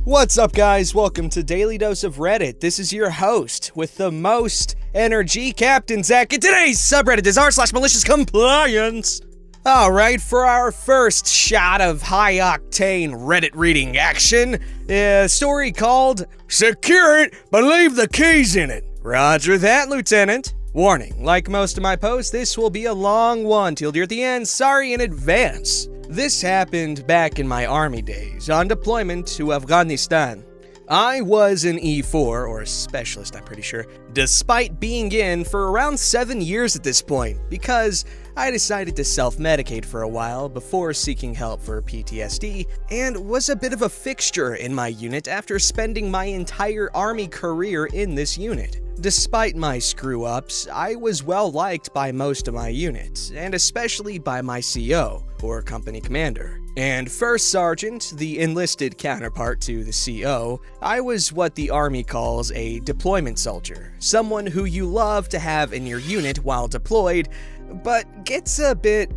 What's up, guys? Welcome to Daily Dose of Reddit. This is your host with the most energy, Captain Zach, and today's subreddit is r/MaliciousCompliance. Alright, for our first shot of high-octane Reddit reading action, a story called Secure It, but Leave the Keys in It. Roger that, Lieutenant. Warning, like most of my posts, this will be a long one till near the end. Sorry in advance. This happened back in my army days, on deployment to Afghanistan. I was an E4, or a specialist I'm pretty sure, despite being in for around 7 years at this point, because I decided to self-medicate for a while before seeking help for PTSD, and was a bit of a fixture in my unit after spending my entire army career in this unit. Despite my screw-ups, I was well liked by most of my units, and especially by my CO, or company commander. And First Sergeant, the enlisted counterpart to the CO, I was what the Army calls a deployment soldier, someone who you love to have in your unit while deployed, but gets a bit,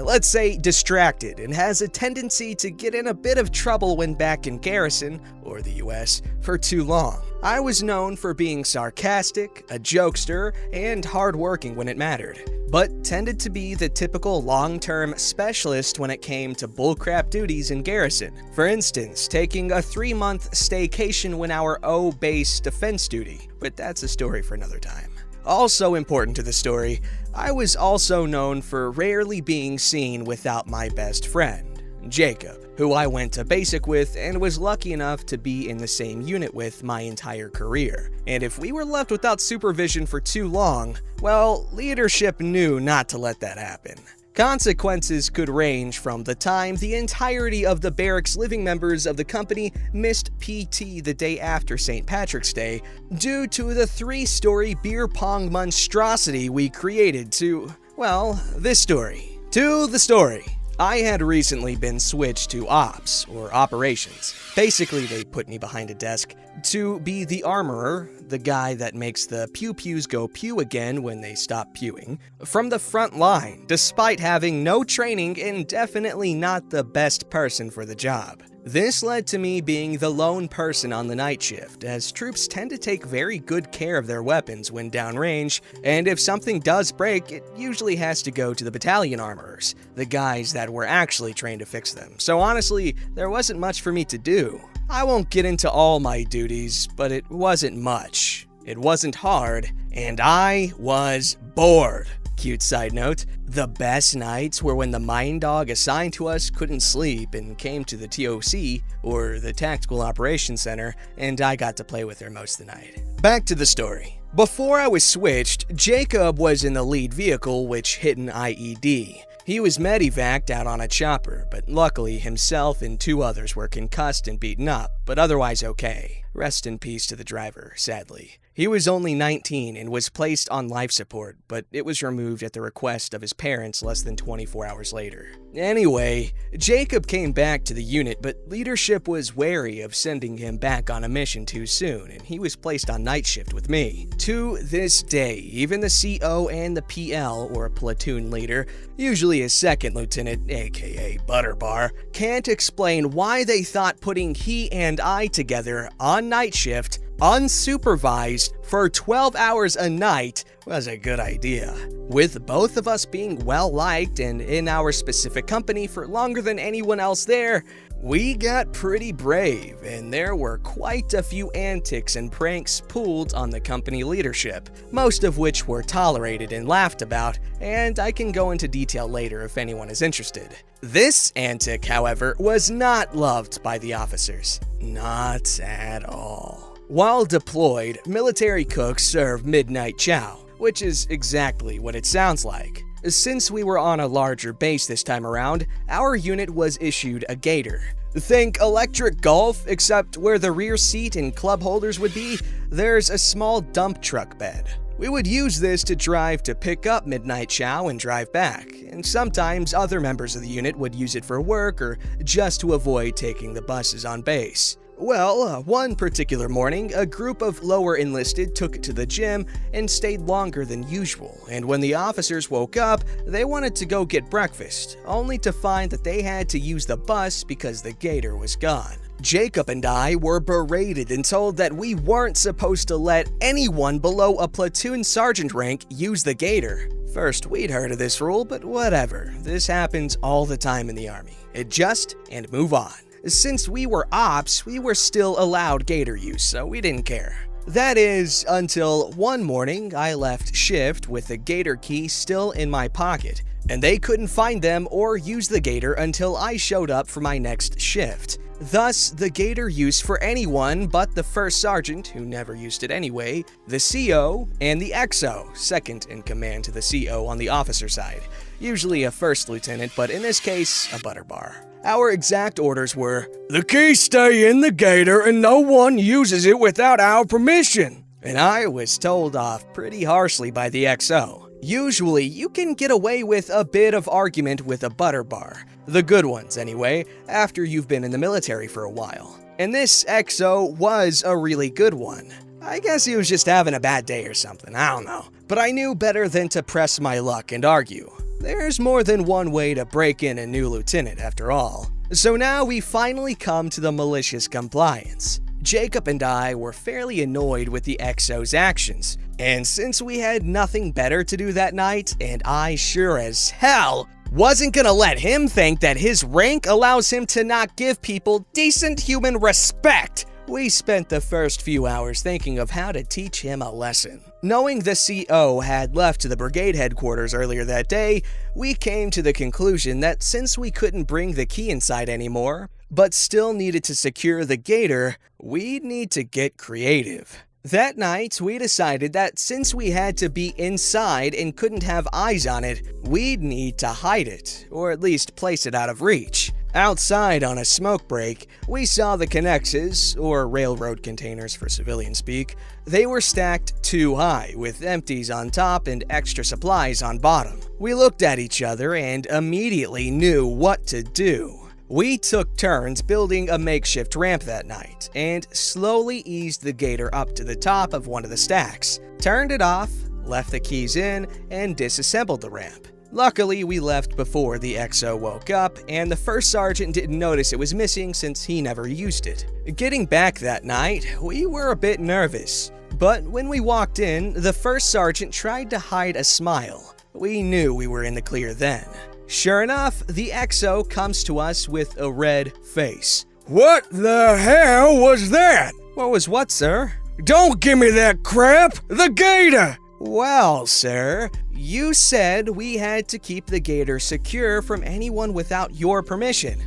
let's say, distracted and has a tendency to get in a bit of trouble when back in garrison, or the US, for too long. I was known for being sarcastic, a jokester, and hardworking when it mattered, but tended to be the typical long-term specialist when it came to bullcrap duties in garrison. For instance, taking a 3-month staycation when our O base defense duty, but that's a story for another time. Also important to the story, I was also known for rarely being seen without my best friend, Jacob, who I went to basic with and was lucky enough to be in the same unit with my entire career. And if we were left without supervision for too long, well, leadership knew not to let that happen. Consequences could range from the time the entirety of the barracks living members of the company missed PT the day after St. Patrick's Day due to the 3-story beer pong monstrosity we created to, well, this story. To the story. I had recently been switched to ops, or operations. Basically, they put me behind a desk to be the armorer, the guy that makes the pew-pews go pew again when they stop pewing, from the front line, despite having no training and definitely not the best person for the job. This led to me being the lone person on the night shift, as troops tend to take very good care of their weapons when downrange, and if something does break, it usually has to go to the battalion armorers, the guys that were actually trained to fix them. So honestly, there wasn't much for me to do. I won't get into all my duties, but it wasn't much. It wasn't hard, and I was bored. Cute side note, the best nights were when the mine dog assigned to us couldn't sleep and came to the TOC, or the Tactical Operations Center, and I got to play with her most of the night. Back to the story. Before I was switched, Jacob was in the lead vehicle which hit an IED. He was medevaced out on a chopper, but luckily himself and 2 others were concussed and beaten up, but otherwise okay. Rest in peace to the driver, sadly. He was only 19 and was placed on life support, but it was removed at the request of his parents less than 24 hours later. Anyway, Jacob came back to the unit, but leadership was wary of sending him back on a mission too soon, and he was placed on night shift with me. To this day, even the CO and the PL, or platoon leader, usually a second lieutenant, aka Butterbar, can't explain why they thought putting he and I together on night shift, unsupervised, for 12 hours a night was a good idea. With both of us being well-liked and in our specific company for longer than anyone else there, we got pretty brave, and there were quite a few antics and pranks pulled on the company leadership, most of which were tolerated and laughed about, and I can go into detail later if anyone is interested. This antic, however, was not loved by the officers. Not at all. While deployed, military cooks serve midnight chow, which is exactly what it sounds like. Since we were on a larger base this time around, our unit was issued a Gator. Think electric golf, except where the rear seat and club holders would be, there's a small dump truck bed. We would use this to drive to pick up midnight chow and drive back, and sometimes other members of the unit would use it for work or just to avoid taking the buses on base. Well, one particular morning, a group of lower enlisted took it to the gym and stayed longer than usual, and when the officers woke up, they wanted to go get breakfast, only to find that they had to use the bus because the Gator was gone. Jacob and I were berated and told that we weren't supposed to let anyone below a platoon sergeant rank use the Gator. First, we'd heard of this rule, but whatever. This happens all the time in the Army. Adjust and move on. Since we were ops, we were still allowed Gator use, so we didn't care. That is, until one morning I left shift with the Gator key still in my pocket, and they couldn't find them or use the Gator until I showed up for my next shift. Thus, the Gator use for anyone but the first sergeant, who never used it anyway, the CO, and the XO, second in command to the CO on the officer side. Usually a first lieutenant, but in this case, a butter bar. Our exact orders were, "The keys stay in the Gator and no one uses it without our permission." And I was told off pretty harshly by the XO. Usually, you can get away with a bit of argument with a butter bar. The good ones, anyway, after you've been in the military for a while. And this XO was a really good one. I guess he was just having a bad day or something, I don't know. But I knew better than to press my luck and argue. There's more than one way to break in a new lieutenant, after all. So now we finally come to the malicious compliance. Jacob and I were fairly annoyed with the XO's actions, and since we had nothing better to do that night, and I sure as hell wasn't gonna let him think that his rank allows him to not give people decent human respect, we spent the first few hours thinking of how to teach him a lesson. Knowing the CO had left the brigade headquarters earlier that day, we came to the conclusion that since we couldn't bring the key inside anymore, but still needed to secure the Gator, we'd need to get creative. That night, we decided that since we had to be inside and couldn't have eyes on it, we'd need to hide it, or at least place it out of reach. Outside on a smoke break, we saw the connexes, or railroad containers for civilian speak. They were stacked too high, with empties on top and extra supplies on bottom. We looked at each other and immediately knew what to do. We took turns building a makeshift ramp that night, and slowly eased the Gator up to the top of one of the stacks, turned it off, left the keys in, and disassembled the ramp. Luckily, we left before the XO woke up, and the first sergeant didn't notice it was missing since he never used it. Getting back that night, we were a bit nervous, but when we walked in, the first sergeant tried to hide a smile. We knew we were in the clear then. Sure enough, the XO comes to us with a red face. "What the hell was that?" "What was what, sir?" "Don't give me that crap! The Gator!" "Well, sir, you said we had to keep the Gator secure from anyone without your permission.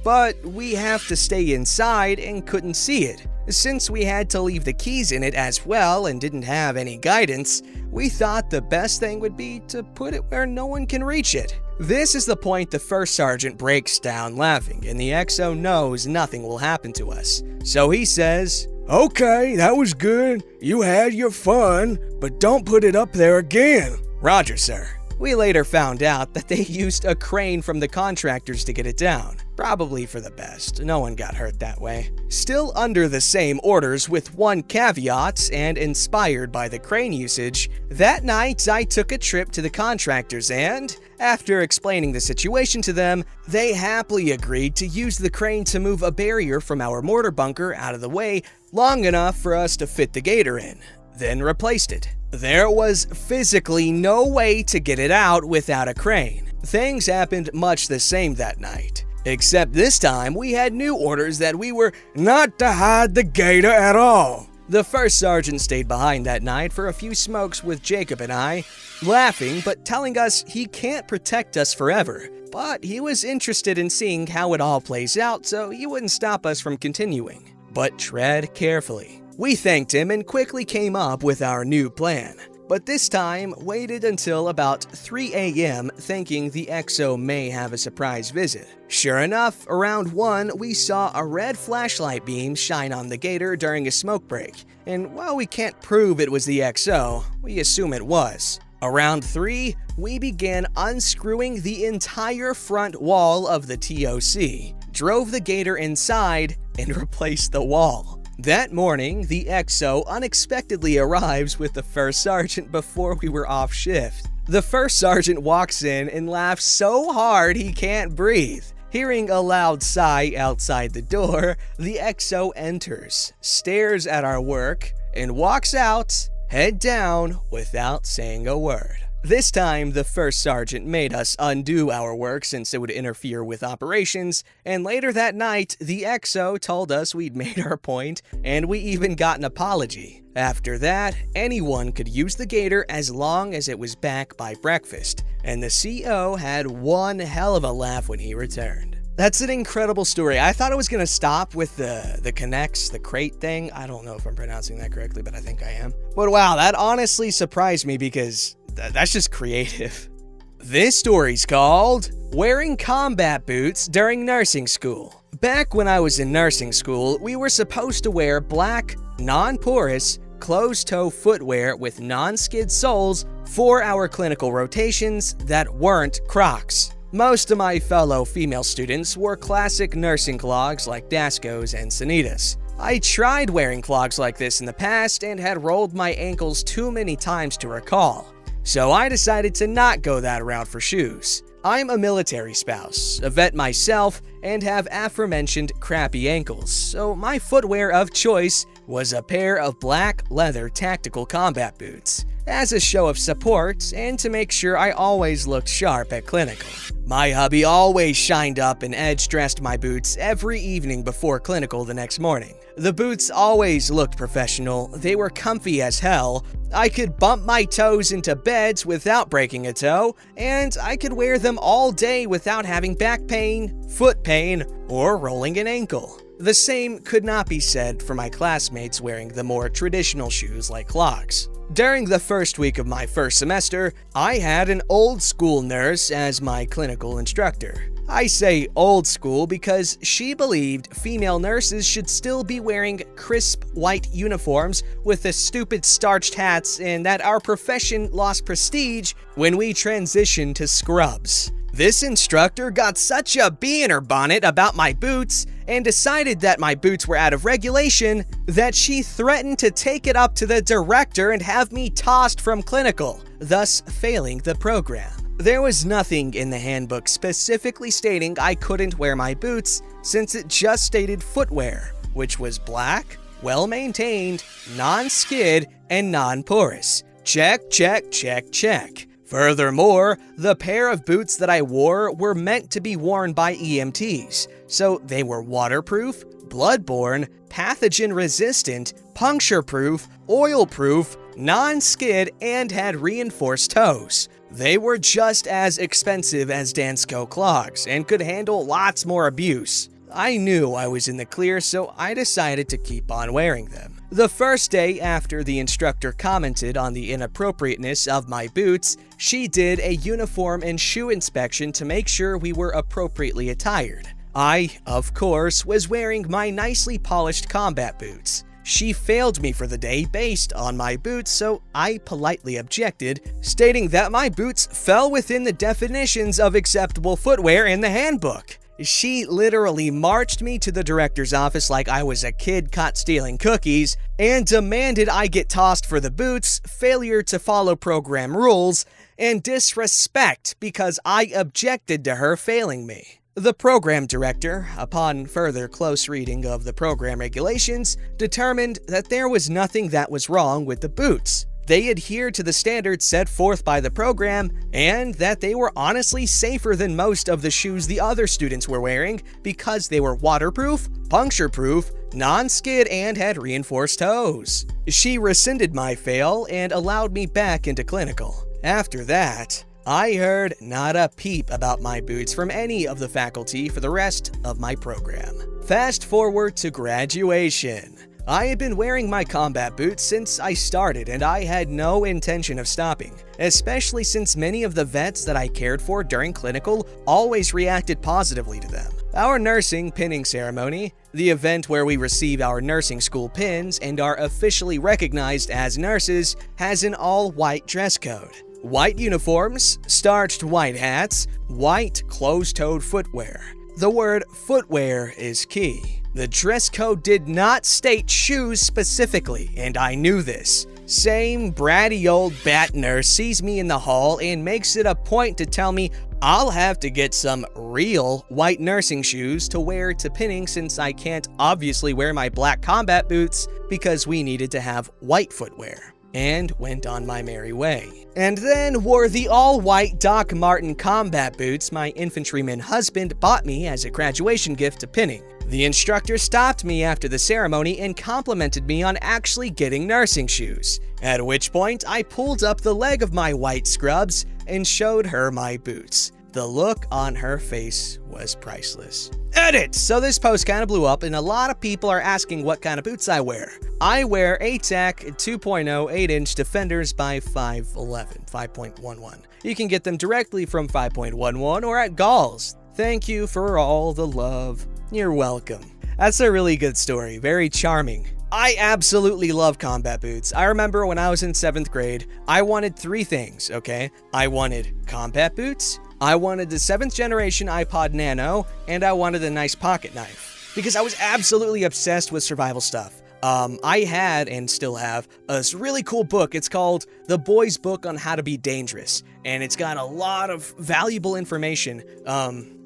But we have to stay inside and couldn't see it. Since we had to leave the keys in it as well and didn't have any guidance, we thought the best thing would be to put it where no one can reach it." This is the point the first sergeant breaks down laughing, and the XO knows nothing will happen to us. So he says, "Okay, that was good. You had your fun, but don't put it up there again." "Roger, sir." We later found out that they used a crane from the contractors to get it down. Probably for the best, no one got hurt that way. Still under the same orders with one caveat, and inspired by the crane usage, that night I took a trip to the contractors and, after explaining the situation to them, they happily agreed to use the crane to move a barrier from our mortar bunker out of the way long enough for us to fit the Gator in, then replaced it. There was physically no way to get it out without a crane. Things happened much the same that night. Except this time, we had new orders that we were not to hide the Gator at all. The first sergeant stayed behind that night for a few smokes with Jacob and I, laughing but telling us he can't protect us forever. But he was interested in seeing how it all plays out, so he wouldn't stop us from continuing. But tread carefully. We thanked him and quickly came up with our new plan. But this time, waited until about 3 a.m. thinking the XO may have a surprise visit. Sure enough, around 1, we saw a red flashlight beam shine on the Gator during a smoke break. And while we can't prove it was the XO, we assume it was. Around 3, we began unscrewing the entire front wall of the TOC, drove the Gator inside, and replaced the wall. That morning, the XO unexpectedly arrives with the first sergeant before we were off shift. The first sergeant walks in and laughs so hard he can't breathe. Hearing a loud sigh outside the door, the XO enters, stares at our work, and walks out, head down, without saying a word. This time, the first sergeant made us undo our work since it would interfere with operations, and later that night, the XO told us we'd made our point, and we even got an apology. After that, anyone could use the Gator as long as it was back by breakfast, and the CO had one hell of a laugh when he returned. That's an incredible story. I thought it was going to stop with the connects, the crate thing. I don't know if I'm pronouncing that correctly, but I think I am. But wow, that honestly surprised me because that's just creative. This story's called Wearing Combat Boots During Nursing School. Back when I was in nursing school, we were supposed to wear black, non-porous, closed-toe footwear with non-skid soles for our clinical rotations that weren't Crocs. Most of my fellow female students wore classic nursing clogs like Dascos and Sanitas. I tried wearing clogs like this in the past and had rolled my ankles too many times to recall. So I decided to not go that route for shoes. I'm a military spouse, a vet myself, and have aforementioned crappy ankles, so my footwear of choice was a pair of black leather tactical combat boots, as a show of support and to make sure I always looked sharp at clinical. My hubby always shined up and edge-dressed my boots every evening before clinical the next morning. The boots always looked professional, they were comfy as hell, I could bump my toes into beds without breaking a toe, and I could wear them all day without having back pain, foot pain, or rolling an ankle. The same could not be said for my classmates wearing the more traditional shoes like clogs. During the first week of my first semester, I had an old school nurse as my clinical instructor. I say old school because she believed female nurses should still be wearing crisp white uniforms with the stupid starched hats and that our profession lost prestige when we transitioned to scrubs. This instructor got such a bee in her bonnet about my boots and decided that my boots were out of regulation that she threatened to take it up to the director and have me tossed from clinical, thus failing the program. There was nothing in the handbook specifically stating I couldn't wear my boots since it just stated footwear, which was black, well-maintained, non-skid, and non-porous. Check, check, check, check. Furthermore, the pair of boots that I wore were meant to be worn by EMTs, so they were waterproof, bloodborne, pathogen-resistant, puncture-proof, oil-proof, non-skid, and had reinforced toes. They were just as expensive as Dansko clogs and could handle lots more abuse. I knew I was in the clear, so I decided to keep on wearing them. The first day after the instructor commented on the inappropriateness of my boots, she did a uniform and shoe inspection to make sure we were appropriately attired. I, of course, was wearing my nicely polished combat boots. She failed me for the day based on my boots, so I politely objected, stating that my boots fell within the definitions of acceptable footwear in the handbook. She literally marched me to the director's office like I was a kid caught stealing cookies and demanded I get tossed for the boots, failure to follow program rules, and disrespect because I objected to her failing me. The program director, upon further close reading of the program regulations, determined that there was nothing that was wrong with the boots. They adhered to the standards set forth by the program, and that they were honestly safer than most of the shoes the other students were wearing because they were waterproof, puncture-proof, non-skid, and had reinforced toes. She rescinded my fail and allowed me back into clinical. After that, I heard not a peep about my boots from any of the faculty for the rest of my program. Fast forward to graduation. I had been wearing my combat boots since I started, and I had no intention of stopping, especially since many of the vets that I cared for during clinical always reacted positively to them. Our nursing pinning ceremony, the event where we receive our nursing school pins and are officially recognized as nurses, has an all-white dress code. White uniforms, starched white hats, white closed-toed footwear. The word footwear is key. The dress code did not state shoes specifically, and I knew this. Same bratty old bat nurse sees me in the hall and makes it a point to tell me I'll have to get some real white nursing shoes to wear to pinning since I can't obviously wear my black combat boots because we needed to have white footwear. And went on my merry way. And then wore the all-white Doc Marten combat boots my infantryman husband bought me as a graduation gift to pinning. The instructor stopped me after the ceremony and complimented me on actually getting nursing shoes, at which point I pulled up the leg of my white scrubs and showed her my boots. The look on her face was priceless. Edit! So this post kind of blew up and a lot of people are asking what kind of boots I wear. I wear ATAC 2.0 8-inch Defenders by 5.11. You can get them directly from 5.11 or at Gall's. Thank you for all the love. You're welcome. That's a really good story. Very charming. I absolutely love combat boots. I remember when I was in 7th grade, I wanted 3 things, okay? I wanted combat boots, I wanted the 7th generation iPod Nano, and I wanted a nice pocket knife. Because I was absolutely obsessed with survival stuff. I had, and still have, a really cool book. It's called The Boy's Book on How to Be Dangerous. And it's got a lot of valuable information.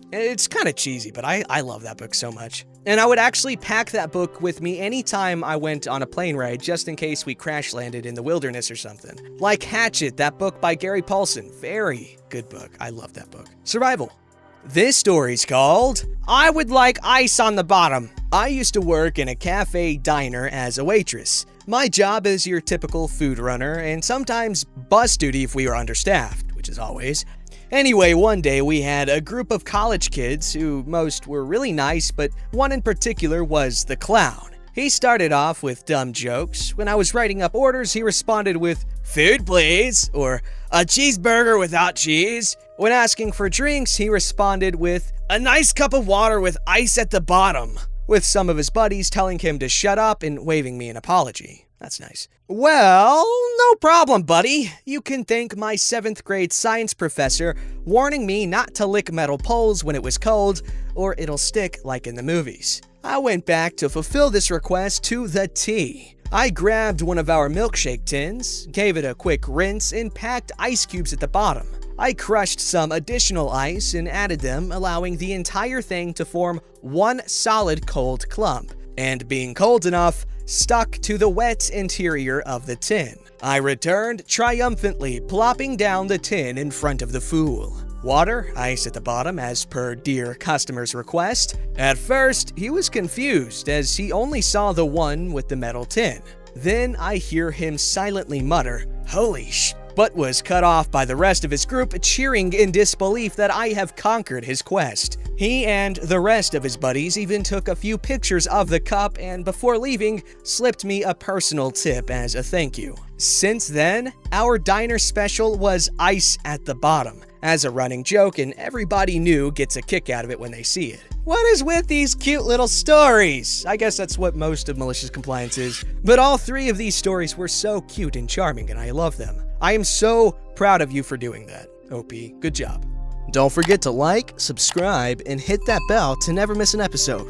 It's kind of cheesy, but I love that book so much. And I would actually pack that book with me anytime I went on a plane ride, just in case we crash landed in the wilderness or something. Like Hatchet, that book by Gary Paulson. Very good book. I love that book. Survival. This story's called, I Would Like Ice on the Bottom. I used to work in a cafe diner as a waitress. My job is your typical food runner, and sometimes bus duty if we were understaffed, which is always. Anyway, one day we had a group of college kids who most were really nice, but one in particular was the clown. He started off with dumb jokes. When I was writing up orders, he responded with, "Food, please," or "A cheeseburger without cheese." When asking for drinks, he responded with, "A nice cup of water with ice at the bottom," with some of his buddies telling him to shut up and waving me an apology. That's nice. Well, no problem, buddy. You can thank my 7th grade science professor warning me not to lick metal poles when it was cold, or it'll stick like in the movies. I went back to fulfill this request to the T. I grabbed one of our milkshake tins, gave it a quick rinse, and packed ice cubes at the bottom. I crushed some additional ice and added them, allowing the entire thing to form one solid cold clump. And being cold enough, stuck to the wet interior of the tin. I returned triumphantly, plopping down the tin in front of the fool. Water, ice at the bottom as per dear customer's request. At first, he was confused as he only saw the one with the metal tin. Then I hear him silently mutter, "Holy sh," but was cut off by the rest of his group cheering in disbelief that I have conquered his quest. He and the rest of his buddies even took a few pictures of the cup and before leaving, slipped me a personal tip as a thank you. Since then, our diner special was ice at the bottom, as a running joke, and everybody new gets a kick out of it when they see it. What is with these cute little stories? I guess that's what most of Malicious Compliance is, but all 3 of these stories were so cute and charming and I love them. I am so proud of you for doing that, OP. Good job. Don't forget to like, subscribe, and hit that bell to never miss an episode.